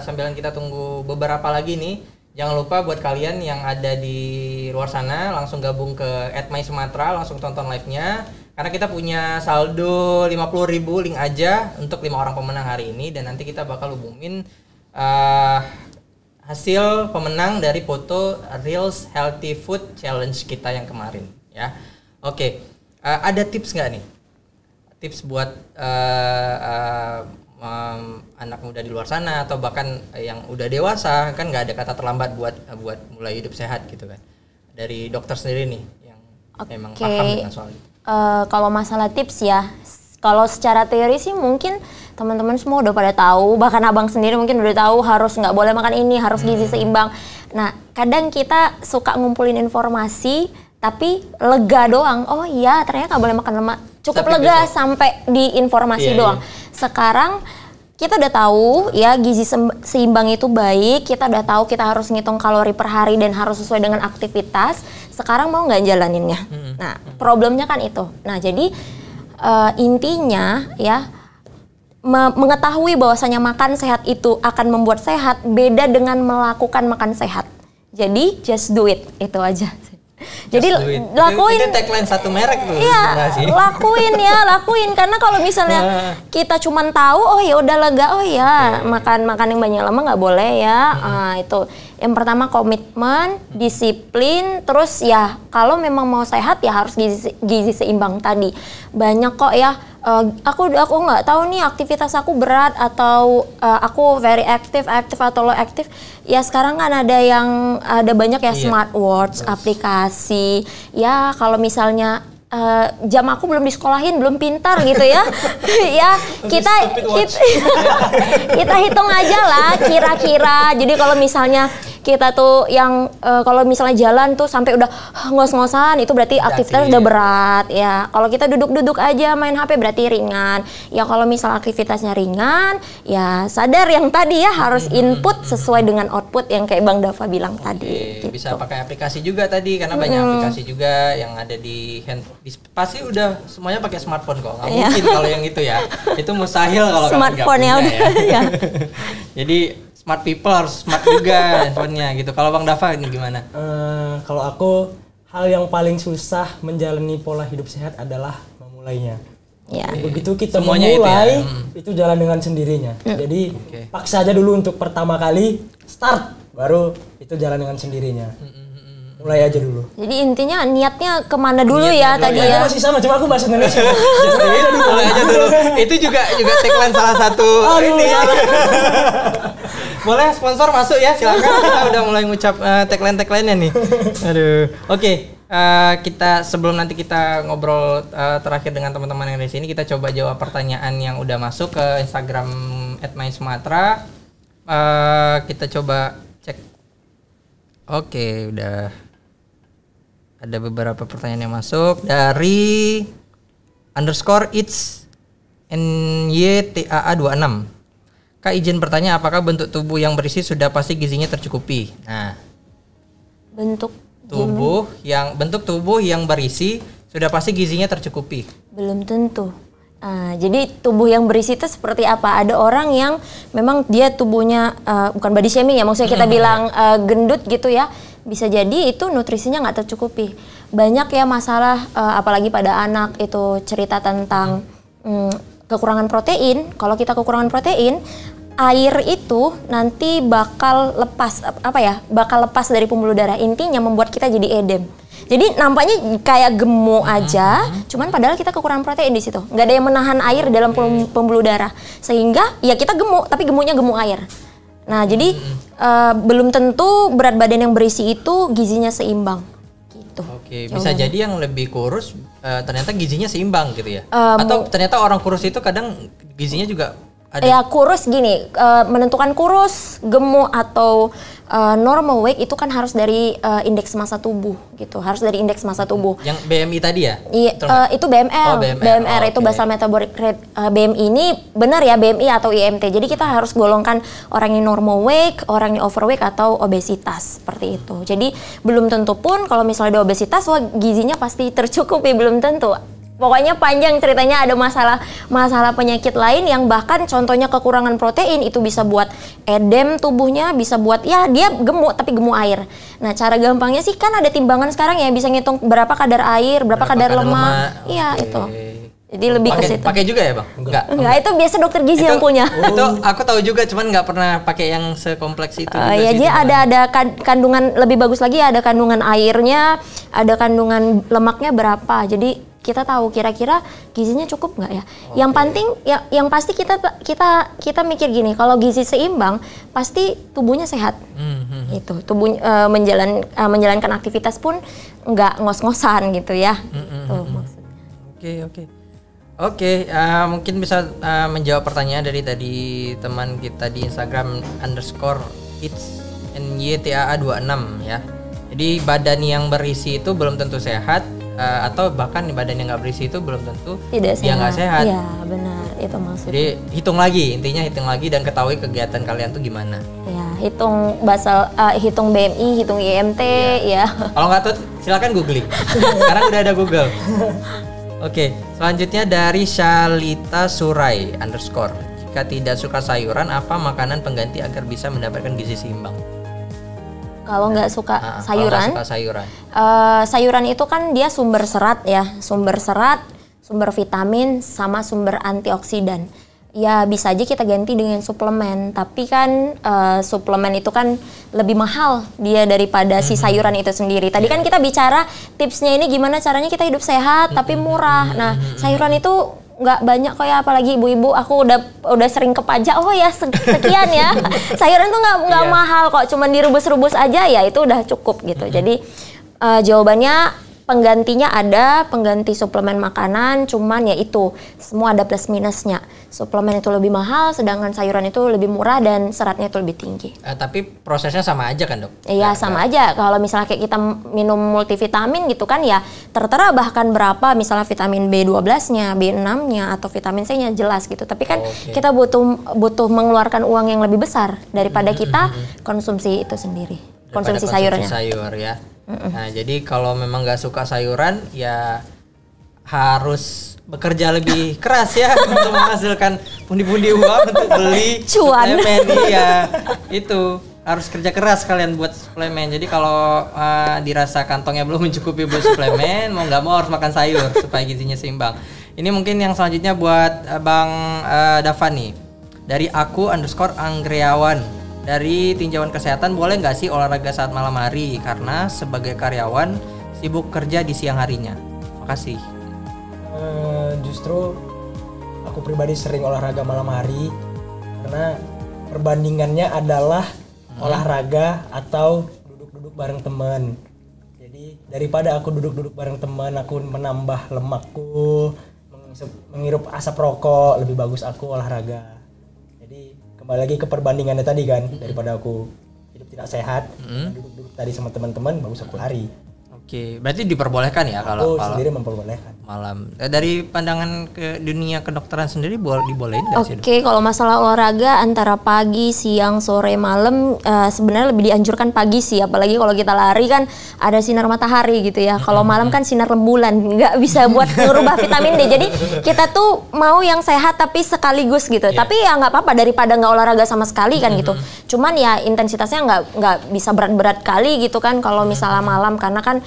Speaker 1: Sambilan kita tunggu beberapa lagi nih, jangan lupa buat kalian yang ada di luar sana langsung gabung ke @mysumatera, langsung tonton live-nya karena kita punya saldo 50.000 link aja untuk 5 orang pemenang hari ini, dan nanti kita bakal hubungin hasil pemenang dari foto Reels Healthy Food Challenge kita yang kemarin ya. Oke. Ada tips nggak nih? Tips buat anak muda di luar sana atau bahkan yang udah dewasa, kan nggak ada kata terlambat buat mulai hidup sehat gitu kan. Dari dokter sendiri nih yang memang paham dengan soal itu.
Speaker 3: Kalau masalah tips ya, kalau secara teori sih mungkin teman-teman semua udah pada tahu, bahkan abang sendiri mungkin udah tahu harus nggak boleh makan ini, harus gizi seimbang. Nah, kadang kita suka ngumpulin informasi tapi lega doang. Oh iya, ternyata nggak boleh makan lemak. Cukup tapi lega sampai di informasi doang. Sekarang kita udah tahu ya gizi seimbang itu baik, kita udah tahu kita harus ngitung kalori per hari dan harus sesuai dengan aktivitas. Sekarang mau nggak jalaninnya? Nah, problemnya kan itu. Nah, jadi intinya ya mengetahui bahwasanya makan sehat itu akan membuat sehat beda dengan melakukan makan sehat. Jadi just do it, itu aja. Jadi
Speaker 1: Just do it.
Speaker 3: lakuin.
Speaker 1: Itu tagline satu merek tuh.
Speaker 3: Iya,
Speaker 1: sebenarnya sih.
Speaker 3: lakuin karena kalau misalnya kita cuman tahu oh ya udah lega, oh ya makan yang banyak lama nggak boleh ya. Itu yang pertama komitmen, disiplin, terus ya kalau memang mau sehat ya harus gizi seimbang tadi. Banyak kok ya. Aku nggak tahu nih aktivitas aku berat atau aku very aktif atau low aktif. Ya sekarang kan ada banyak ya smartwatch, aplikasi. Ya kalau misalnya jam aku belum disekolahin, belum pintar gitu ya. Ya kita hitung aja lah kira-kira. Jadi kalau misalnya kita tuh yang kalau misalnya jalan tuh sampai udah ngos-ngosan itu berarti aktivitas udah berat ya. Kalau kita duduk-duduk aja main HP berarti ringan. Ya kalau misalnya aktivitasnya ringan ya sadar yang tadi ya harus input sesuai dengan output yang kayak Bang Dava bilang tadi. Gitu.
Speaker 1: Bisa pakai aplikasi juga tadi karena banyak aplikasi juga yang ada di pasti udah semuanya pakai smartphone kok. Nggak mungkin kalau yang itu ya. Itu mustahil kalau
Speaker 3: smartphone
Speaker 1: nggak
Speaker 3: udah
Speaker 1: punya ya.
Speaker 3: ya.
Speaker 1: Jadi smart people harus smart juga handphonenya gitu. Kalau Bang Dava ini gimana?
Speaker 4: Kalau aku hal yang paling susah menjalani pola hidup sehat adalah memulainya.
Speaker 3: Ya.
Speaker 4: Begitu kita
Speaker 1: Semuanya
Speaker 4: memulai
Speaker 1: itu
Speaker 4: itu jalan dengan sendirinya. Jadi paksa aja dulu untuk pertama kali start, baru itu jalan dengan sendirinya. Mulai aja dulu.
Speaker 3: Jadi intinya niatnya kemana dulu ya tadi ya.
Speaker 4: Masih sama, cuma aku bahasa Indonesia.
Speaker 1: Mulai aja dulu. Itu juga tagline salah satu ini ya. Boleh sponsor masuk ya, silakan. Kita udah mulai ngucap tagline-tagline-nya nih. Aduh. Oke, kita sebelum nanti kita ngobrol terakhir dengan teman-teman yang di sini, kita coba jawab pertanyaan yang udah masuk ke Instagram @mysumatera. Kita coba cek. Oke, udah ada beberapa pertanyaan yang masuk dari _its NYTAA26. Kak izin bertanya, apakah bentuk tubuh yang berisi sudah pasti gizinya tercukupi? Nah, bentuk tubuh yang berisi sudah pasti gizinya tercukupi.
Speaker 3: Belum tentu. Jadi tubuh yang berisi itu seperti apa? Ada orang yang memang dia tubuhnya bukan body shaming ya, maksudnya kita bilang gendut gitu ya. Bisa jadi itu nutrisinya nggak tercukupi. Banyak ya masalah, apalagi pada anak itu cerita tentang kekurangan protein. Kalau kita kekurangan protein, air itu nanti bakal lepas dari pembuluh darah. Intinya membuat kita jadi edem. Jadi nampaknya kayak gemuk aja, cuman padahal kita kekurangan protein di situ. Nggak ada yang menahan air dalam pembuluh darah, sehingga ya kita gemuk, tapi gemuknya gemuk air. Nah jadi belum tentu berat badan yang berisi itu gizinya seimbang. Gitu.
Speaker 1: Oke, bisa jadi yang lebih kurus ternyata gizinya seimbang gitu ya? Atau ternyata orang kurus itu kadang gizinya juga ada?
Speaker 3: Ya kurus gini, menentukan kurus, gemuk atau normal weight itu kan harus dari indeks massa tubuh gitu, harus dari indeks massa tubuh.
Speaker 1: Yang BMI tadi ya?
Speaker 3: Iya, itu BMR. BMR itu basal metabolic rate. BMI ini benar ya BMI atau IMT. Jadi kita harus golongkan orang yang normal weight, orang yang overweight atau obesitas seperti itu. Jadi belum tentu pun kalau misalnya ada obesitas, wah gizinya pasti tercukupi, belum tentu. Pokoknya panjang ceritanya, ada masalah penyakit lain yang bahkan contohnya kekurangan protein itu bisa buat edem tubuhnya, bisa buat ya dia gemuk tapi gemuk air. Nah cara gampangnya sih kan ada timbangan sekarang ya, bisa ngitung berapa kadar air, berapa kadar lemak. Iya itu. Jadi lebih ke situ. Pakai
Speaker 1: juga ya Bang?
Speaker 3: Enggak, itu biasa dokter gizi yang punya.
Speaker 1: Itu aku tahu juga, cuman nggak pernah pakai yang sekompleks itu.
Speaker 3: Ya jadi ada kandungan lebih bagus lagi, ada kandungan airnya, ada kandungan lemaknya berapa. Jadi kita tahu kira-kira gizinya cukup nggak ya. Yang penting yang pasti kita mikir gini, kalau gizi seimbang pasti tubuhnya sehat. Itu tubuh menjalankan aktivitas pun nggak ngos-ngosan gitu ya. Tuh maksudnya. Oke, mungkin bisa menjawab pertanyaan dari tadi teman kita di Instagram _its NYTAA26 ya. Jadi badan yang berisi itu belum tentu sehat, atau bahkan badan yang nggak berisi itu belum tentu dia nggak sehat. Iya benar, itu maksudnya.
Speaker 1: Jadi hitung lagi dan ketahui kegiatan kalian tuh gimana.
Speaker 3: Ya hitung hitung BMI, hitung IMT ya.
Speaker 1: Kalau nggak tahu silakan googling. Sekarang udah ada Google. Oke, selanjutnya dari Shalita Surai _. Jika tidak suka sayuran, apa makanan pengganti agar bisa mendapatkan gizi seimbang?
Speaker 3: Kalau nggak suka sayuran, sayuran itu kan dia sumber serat ya, sumber vitamin sama sumber antioksidan. Ya bisa aja kita ganti dengan suplemen, tapi kan suplemen itu kan lebih mahal dia daripada si sayuran itu sendiri. Tadi kan kita bicara tipsnya ini gimana caranya kita hidup sehat tapi murah. Nah sayuran itu nggak banyak kok ya, apalagi ibu-ibu. Aku udah sering ke pajak, oh ya sekian ya. Sayuran tuh nggak mahal kok, cuman direbus-rebus aja ya itu udah cukup gitu. Jadi jawabannya penggantinya ada, pengganti suplemen makanan, cuman ya itu semua ada plus minusnya. Suplemen itu lebih mahal, sedangkan sayuran itu lebih murah dan seratnya itu lebih tinggi.
Speaker 1: Tapi prosesnya sama aja kan dok?
Speaker 3: Iya sama aja. Kalau misalnya kayak kita minum multivitamin gitu kan ya tertera bahkan berapa misalnya vitamin B12-nya, B6-nya atau vitamin C-nya jelas gitu. Tapi kan kita butuh mengeluarkan uang yang lebih besar daripada kita konsumsi itu sendiri. Konsumsi sayurnya.
Speaker 1: Sayur ya. Nah jadi kalau memang nggak suka sayuran ya harus bekerja lebih keras ya untuk menghasilkan pundi-pundi uang untuk beli suplemen. Iya itu harus kerja keras kalian buat suplemen. Jadi kalau dirasa kantongnya belum mencukupi buat suplemen, mau nggak mau harus makan sayur supaya gizinya seimbang. Ini mungkin yang selanjutnya buat Bang Dava nih, dari aku_Anggriawan. Dari tinjauan kesehatan, boleh nggak sih olahraga saat malam hari? Karena sebagai karyawan sibuk kerja di siang harinya. Makasih.
Speaker 4: Justru aku pribadi sering olahraga malam hari karena perbandingannya adalah olahraga atau duduk-duduk bareng teman. Jadi daripada aku duduk-duduk bareng teman, aku menambah lemakku, menghirup asap rokok, lebih bagus aku olahraga. Jadi kembali lagi ke perbandingannya tadi kan, daripada aku hidup tidak sehat, duduk-duduk tadi sama teman-teman, bagus aku lari.
Speaker 1: Oke, berarti diperbolehkan ya kalau
Speaker 4: sendiri memperbolehkan.
Speaker 1: Malam. Dari pandangan ke dunia kedokteran sendiri dibolehin nggak sih?
Speaker 3: Oke, kalau masalah olahraga antara pagi, siang, sore, malam sebenarnya lebih dianjurkan pagi sih, apalagi kalau kita lari kan ada sinar matahari gitu ya. Kalau malam kan sinar rembulan, nggak bisa buat merubah vitamin D. Jadi kita tuh mau yang sehat tapi sekaligus gitu. Tapi ya nggak apa-apa daripada nggak olahraga sama sekali kan gitu. Cuman ya intensitasnya nggak bisa berat-berat kali gitu kan kalau misalnya malam, karena kan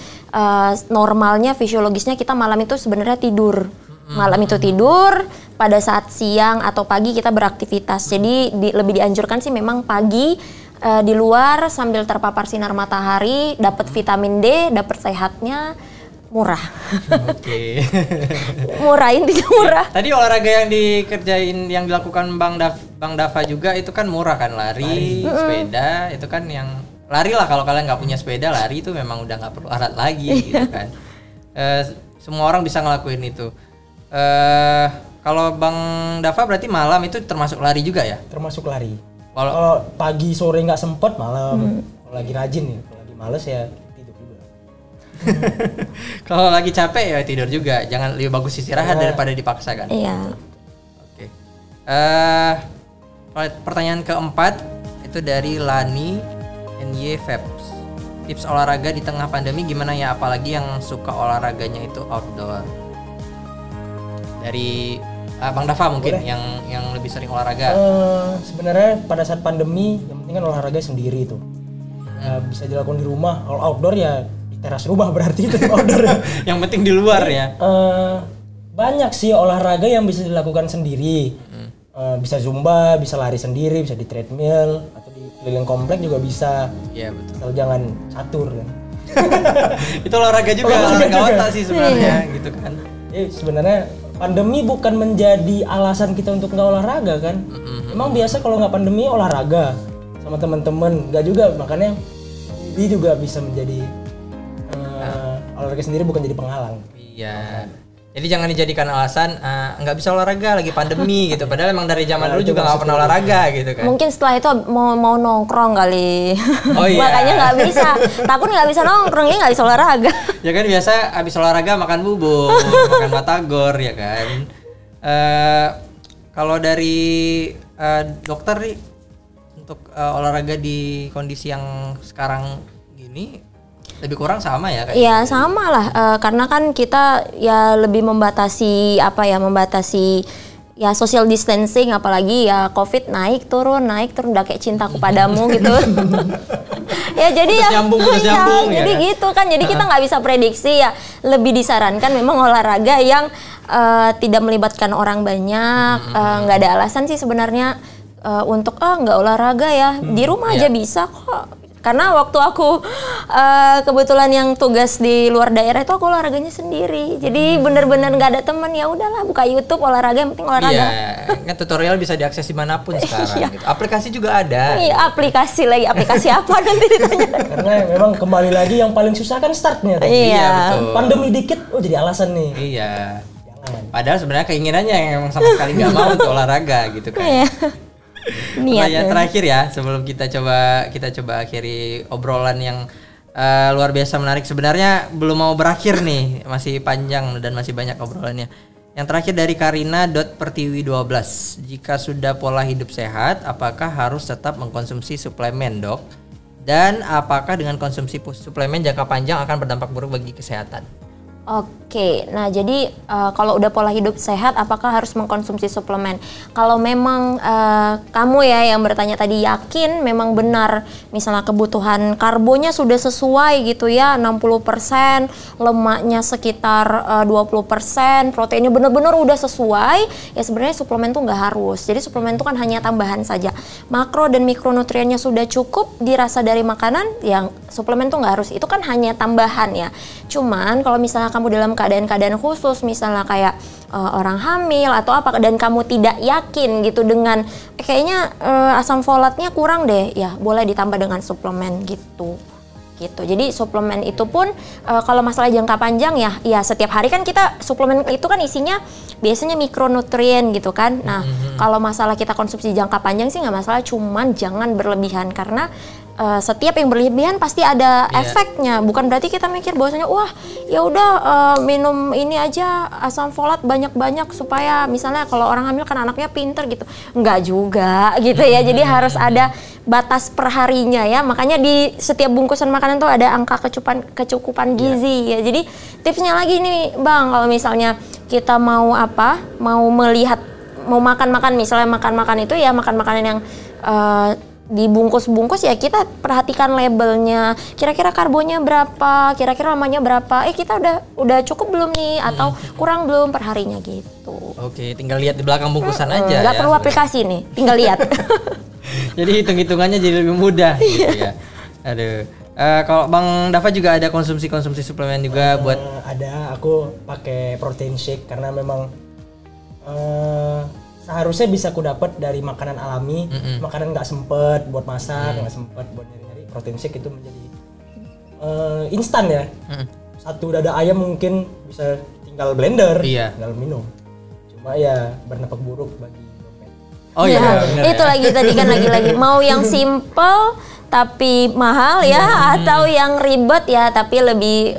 Speaker 3: normalnya fisiologisnya kita malam itu sebenarnya tidur. Malam itu tidur, pada saat siang atau pagi kita beraktivitas. Jadi lebih dianjurkan sih memang pagi di luar sambil terpapar sinar matahari, dapat vitamin D, dapat sehatnya, murah.
Speaker 1: Oke.
Speaker 3: Murah, intinya murah.
Speaker 1: Ya, tadi olahraga yang yang dilakukan Bang Dava juga itu kan murah kan, lari. Sepeda itu kan yang lari lah, kalau kalian nggak punya sepeda lari itu memang udah nggak perlu alat lagi gitu kan. Semua orang bisa ngelakuin itu. Kalau Bang Dava berarti malam itu termasuk lari juga ya?
Speaker 4: Termasuk lari. Kalau pagi sore nggak sempet malam. Kalau lagi rajin nih, kalau lagi males ya tidur juga.
Speaker 1: Kalau lagi capek ya tidur juga. Jangan, lebih bagus istirahat daripada dipaksakan.
Speaker 3: Iya.
Speaker 1: Oke. Pertanyaan keempat itu dari Lani NY Vapes. Tips olahraga di tengah pandemi gimana ya, apalagi yang suka olahraganya itu outdoor. Dari Bang Dava mungkin yang lebih sering olahraga.
Speaker 4: Sebenarnya pada saat pandemi yang penting kan olahraga sendiri itu. Bisa dilakukan di rumah. Kalau outdoor ya di teras rumah berarti itu outdoor.
Speaker 1: Yang penting di luar ya.
Speaker 4: Banyak sih olahraga yang bisa dilakukan sendiri. Bisa zumba, bisa lari sendiri, bisa di treadmill atau di keliling komplek juga bisa.
Speaker 1: Iya betul.
Speaker 4: Asal jangan catur kan.
Speaker 1: Itu olahraga juga, olahraga otak sih sebenarnya gitu kan.
Speaker 4: Sebenarnya pandemi bukan menjadi alasan kita untuk nggak olahraga kan. Emang biasa kalau nggak pandemi olahraga sama teman-teman, nggak juga, makanya ini juga bisa menjadi olahraga sendiri bukan jadi penghalang.
Speaker 1: Iya. Jadi jangan dijadikan alasan nggak bisa olahraga lagi pandemi gitu. Padahal emang dari zaman dulu juga nggak pernah olahraga gitu kan.
Speaker 3: Mungkin setelah itu mau nongkrong kali.
Speaker 1: Oh iya.
Speaker 3: Makanya nggak bisa. Takut nggak bisa nongkrong, ya nggak bisa olahraga. Ya
Speaker 1: kan biasa abis olahraga makan bubur, makan batagor ya kan. Kalau dari dokter nih untuk olahraga di kondisi yang sekarang gini lebih kurang sama ya?
Speaker 3: Iya sama lah, karena kan kita ya lebih membatasi ya social distancing, apalagi ya COVID naik turun udah kayak cintaku padamu gitu. Ya jadi
Speaker 1: putus nyambung ya.
Speaker 3: Jadi gitu kan. Jadi kita nggak bisa prediksi ya. Lebih disarankan memang olahraga yang tidak melibatkan orang banyak. Nggak ada alasan sih sebenarnya untuk nggak olahraga ya. Di rumah aja bisa kok. Karena waktu aku kebetulan yang tugas di luar daerah itu aku olahraganya sendiri. Jadi bener-bener nggak ada temen, ya udahlah buka YouTube olahraga, yang penting olahraga.
Speaker 1: Iya, kan tutorial bisa diakses dimanapun sekarang. Gitu. Aplikasi juga ada.
Speaker 3: Iya, aplikasi apa nanti ditanya.
Speaker 4: Karena memang kembali lagi yang paling susah kan startnya.
Speaker 3: Iya,
Speaker 1: betul.
Speaker 4: Pandemi dikit, jadi alasan nih.
Speaker 1: Iya.
Speaker 4: Jangan.
Speaker 1: Padahal sebenarnya keinginannya yang emang sama sekali nggak mau untuk olahraga gitu kan.
Speaker 3: Iya.
Speaker 1: Pertanyaan terakhir ya sebelum kita coba akhiri obrolan yang luar biasa menarik. Sebenarnya belum mau berakhir nih, masih panjang dan masih banyak obrolannya. Yang terakhir dari Karina.pertiwi12. Jika sudah pola hidup sehat, apakah harus tetap mengkonsumsi suplemen, Dok? Dan apakah dengan konsumsi suplemen jangka panjang akan berdampak buruk bagi kesehatan?
Speaker 3: Oke, nah jadi kalau udah pola hidup sehat, apakah harus mengkonsumsi suplemen? Kalau memang kamu ya yang bertanya tadi yakin memang benar, misalnya kebutuhan karbonya sudah sesuai gitu ya, 60%, lemaknya sekitar 20%, proteinnya benar-benar udah sesuai, ya sebenarnya suplemen tuh nggak harus. Jadi suplemen tuh kan hanya tambahan saja. Makro dan mikronutriennya sudah cukup dirasa dari makanan, yang suplemen tuh nggak harus. Itu kan hanya tambahan ya. Cuman kalau misalnya kamu dalam keadaan-keadaan khusus, misalnya kayak orang hamil atau apa, dan kamu tidak yakin gitu dengan kayaknya asam folatnya kurang deh, ya boleh ditambah dengan suplemen gitu. Jadi suplemen itu pun kalau masalah jangka panjang ya setiap hari kan kita suplemen itu kan isinya biasanya mikronutrien gitu kan. Nah kalau masalah kita konsumsi jangka panjang sih nggak masalah, cuman jangan berlebihan karena setiap yang berlebihan pasti ada efeknya. Bukan berarti kita mikir bahwasanya wah ya udah minum ini aja asam folat banyak-banyak supaya misalnya kalau orang hamil kan anaknya pinter gitu. Enggak juga gitu ya. Jadi harus ada batas perharinya ya. Makanya di setiap bungkusan makanan tuh ada angka kecukupan gizi ya. Jadi tipsnya lagi nih Bang, kalau misalnya kita mau melihat mau makan misalnya makan itu ya makan makanan yang dibungkus-bungkus ya kita perhatikan labelnya, kira-kira karbonya berapa, kira-kira lamanya berapa, kita udah cukup belum nih atau kurang belum perharinya gitu.
Speaker 1: Oke, tinggal lihat di belakang bungkusan aja.
Speaker 3: Nggak perlu aplikasi nih, tinggal lihat.
Speaker 1: Jadi hitung-hitungannya jadi lebih mudah gitu ya. Aduh. Kalau Bang Dava juga ada konsumsi suplemen juga buat?
Speaker 4: Ada, aku pakai protein shake karena memang seharusnya bisa aku dapat dari makanan alami, makanan nggak sempet buat masak, nggak sempet buat nyari-nyari. Protein shake itu menjadi instan ya. Satu dada ayam mungkin bisa tinggal blender, tinggal minum. Cuma ya berdampak buruk bagi dompet.
Speaker 1: Oh iya, bener,
Speaker 3: itu ya. Lagi tadi kan lagi mau yang simple tapi mahal ya, atau yang ribet ya tapi lebih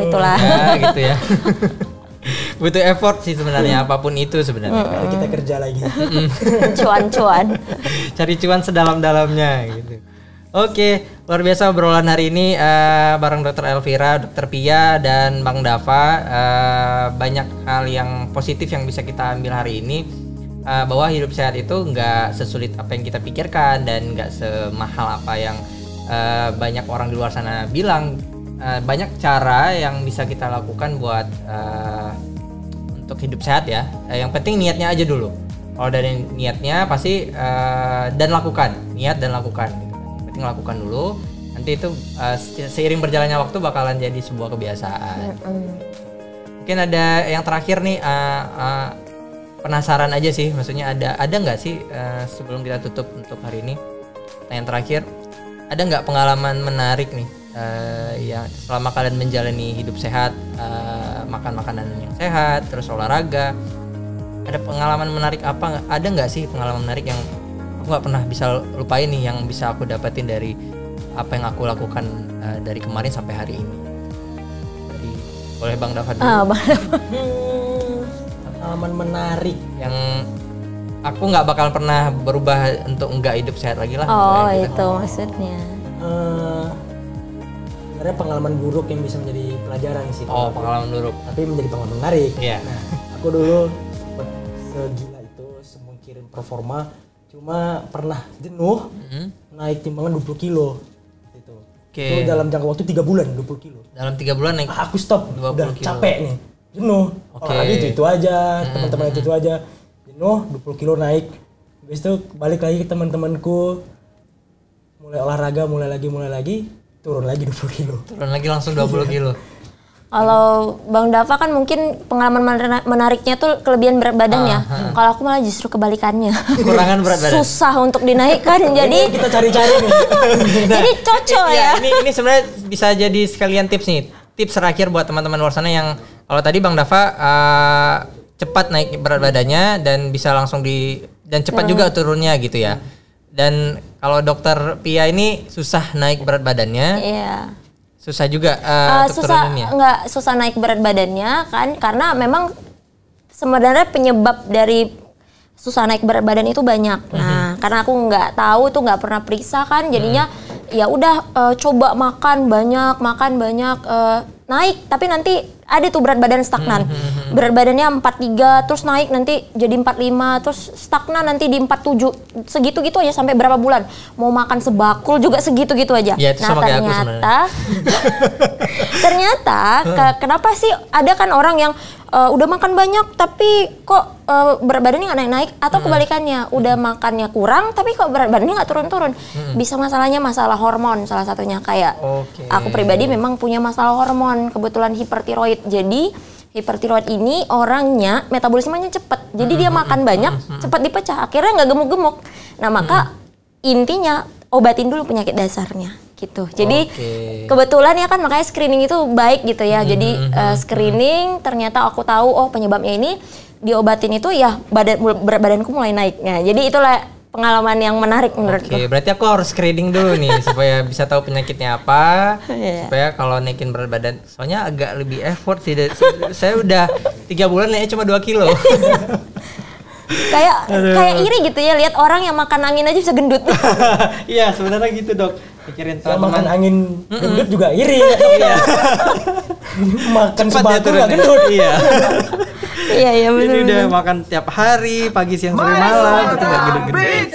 Speaker 3: itulah.
Speaker 1: Ya, gitu ya. Butuh effort sih sebenarnya apapun itu sebenarnya.
Speaker 4: Kita kerja lagi.
Speaker 3: Cuan-cuan.
Speaker 1: Cari cuan sedalam-dalamnya gitu. Oke, luar biasa obrolan hari ini bareng Dr. Elvira, Dr. Pia dan Bang Dava. Banyak hal yang positif yang bisa kita ambil hari ini. Bahwa hidup sehat itu nggak sesulit apa yang kita pikirkan dan nggak semahal apa yang banyak orang di luar sana bilang. Banyak cara yang bisa kita lakukan buat untuk hidup sehat ya. Yang penting niatnya aja dulu. Kalau dari niatnya pasti dan lakukan, niat dan lakukan. Gitu. Yang penting lakukan dulu. Nanti itu seiring berjalannya waktu bakalan jadi sebuah kebiasaan. Mungkin ada yang terakhir nih. Penasaran aja sih, maksudnya ada nggak sih sebelum kita tutup untuk hari ini? Yang terakhir, ada nggak pengalaman menarik nih? Ya selama kalian menjalani hidup sehat, makan makanan yang sehat, terus olahraga, ada pengalaman menarik apa? Ada nggak sih pengalaman menarik yang aku nggak pernah bisa lupain nih, yang bisa aku dapetin dari apa yang aku lakukan dari kemarin sampai hari ini? Boleh Bang Dava dulu.
Speaker 3: Bang Dava.
Speaker 4: Pengalaman menarik
Speaker 1: yang aku nggak bakal pernah berubah untuk nggak hidup sehat lagi lah.
Speaker 3: Gitu. Itu maksudnya.
Speaker 4: Sebenarnya pengalaman buruk yang bisa menjadi pelajaran sih.
Speaker 1: Pengalaman buruk.
Speaker 4: Tapi menjadi pengalaman menarik.
Speaker 1: Iya.
Speaker 4: Nah, aku dulu sempet segila itu semungkirin performa, cuma pernah jenuh naik timbangan 20 kilo gitu.
Speaker 1: Oke.
Speaker 4: Itu dalam jangka waktu 3 bulan 20 kilo.
Speaker 1: Dalam 3 bulan naik.
Speaker 4: Aku stop,
Speaker 1: 20
Speaker 4: udah
Speaker 1: kilo.
Speaker 4: capek nih, jenuh.
Speaker 1: Oke.
Speaker 4: Olahraga itu aja, teman-teman itu aja. Jenuh, 20 kilo naik. Habis itu balik lagi ke teman-temanku. Mulai olahraga, mulai lagi, turun lagi 20 kilo.
Speaker 1: Turun lagi langsung 20 kilo.
Speaker 3: Kalau Bang Dava kan mungkin pengalaman menariknya tuh kelebihan berat badan ya. Kalau aku malah justru kebalikannya.
Speaker 1: Kekurangan berat badan.
Speaker 3: Susah untuk dinaikkan. Jadi
Speaker 4: Kita cari-cari nih.
Speaker 3: jadi cocok ya.
Speaker 1: Ini sebenarnya bisa jadi sekalian tips nih. Tips terakhir buat teman-teman luar sana yang kalau tadi Bang Dava cepat naik berat badannya dan bisa langsung dan cepat juga turunnya gitu ya. Dan kalau dokter Pia ini susah naik berat badannya.
Speaker 3: Iya.
Speaker 1: Susah juga untuk
Speaker 3: Susah
Speaker 1: turuninnya.
Speaker 3: nggak susah naik berat badannya kan karena memang sebenarnya penyebab dari susah naik berat badan itu banyak. Nah, karena aku nggak tahu tuh nggak pernah periksa kan, jadinya ya udah coba makan banyak naik, tapi nanti ada tuh berat badan stagnan. Berat badannya 43 terus naik nanti jadi 45 terus stagnan nanti di 47. Segitu-gitu aja sampai berapa bulan. Mau makan sebakul juga segitu-gitu aja.
Speaker 1: Ya, itu
Speaker 3: nah,
Speaker 1: sama kayak aku sebenarnya.
Speaker 3: ternyata kenapa sih ada kan orang yang udah makan banyak tapi kok berat badannya nggak naik-naik, atau kebalikannya udah makannya kurang tapi kok berat badannya nggak turun-turun. Bisa masalahnya masalah hormon salah satunya, kayak aku pribadi memang punya masalah hormon, kebetulan hipertiroid. Jadi hipertiroid ini orangnya metabolismenya cepat, jadi dia makan banyak cepat dipecah, akhirnya nggak gemuk-gemuk. Nah maka intinya obatin dulu penyakit dasarnya gitu. Jadi kebetulan ya kan makanya screening itu baik gitu ya. Jadi screening ternyata aku tahu oh penyebabnya ini, diobatin itu ya berat badanku mulai naik. Nah, jadi itulah pengalaman yang menarik menurutku.
Speaker 1: Oke, berarti aku harus screening dulu nih supaya bisa tahu penyakitnya apa. Supaya kalau naikin berat badan, soalnya agak lebih effort sih. Saya udah 3 bulan naiknya cuma 2 kilo.
Speaker 3: kayak iri gitu ya lihat orang yang makan angin aja bisa gendut.
Speaker 1: Iya, sebenarnya gitu, Dok. Pikirin
Speaker 4: Kalau makan
Speaker 1: teman-teman.
Speaker 4: angin gendut juga iri.
Speaker 1: Iya.
Speaker 4: Makan
Speaker 1: Cepat dia
Speaker 4: sebakul nggak
Speaker 1: turunnya.
Speaker 4: gendut.
Speaker 1: Iya.
Speaker 3: Iya
Speaker 1: Ini
Speaker 3: benar.
Speaker 1: udah makan tiap hari, pagi, siang, sore, malam, tapi nggak gendut-gendut.